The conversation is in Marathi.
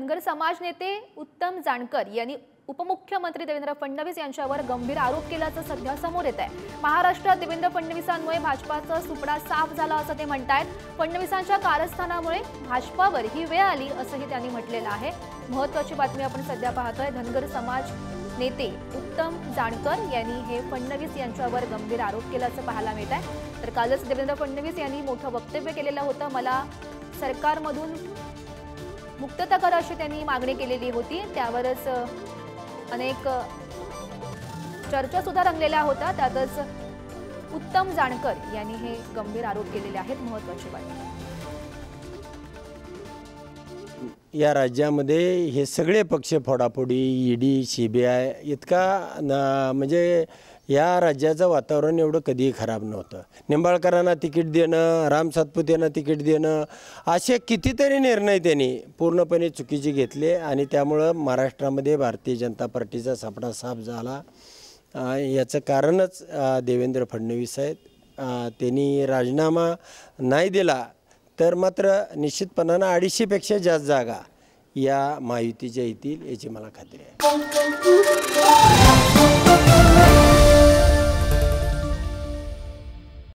धनगर समाज नेते उत्तम जानकर यांनी उपमुख्यमंत्री देवेंद्र फडणवीस यांच्यावर गंभीर आरोप केल्याचं सध्या समोर येत आहे। महाराष्ट्रात देवेंद्र फडणवीसांमुळे भाजपाचा सुपडा साफ झाला असं ते म्हणतात। फडणवीसांच्या कारस्थानामुळे भाजपावर ही वेळ आली असंही त्यांनी म्हटलेलं आहे। महत्त्वाची बातमी आपण सध्या पाहतोय। धनगर समाज नेते उत्तम जानकर यांनी हे फडणवीस यांच्यावर गंभीर आरोप केल्याचं पाहायला मिळत आहे। तर कालच देवेंद्र फडणवीस यांनी मोठं वक्तव्य केलेलं होतं। मला सरकारमधून मुक्तता करा अशी त्यांनी मागणी केलेली होती। त्यावरच अनेक चर्चा सुद्धा रंगलेल्या होत्या। त्यातच उत्तम जानकर यांनी हे गंभीर आरोप केलेले आहेत। महत्त्वाची बातमी, या राज्यामध्ये हे सगळे पक्ष फोडाफोडी, ईडी, सीबीआय इतका म्हणजे या राज्याचं वातावरण एवढं कधीही खराब नव्हतं। निंबाळकरांना तिकीट देणं, राम सातपुतेंना तिकीट देणं, असे कितीतरी निर्णय त्यांनी पूर्णपणे चुकीचे घेतले आणि त्यामुळं महाराष्ट्रामध्ये भारतीय जनता पार्टीचा सापडा साफ झाला। याचं कारणच देवेंद्र फडणवीस आहेत। त्यांनी राजीनामा नाही दिला तर मात्र निश्चितपणानं 250पेक्षा जास्त जागा या महायुतीच्या येतील याची मला खात्री आहे।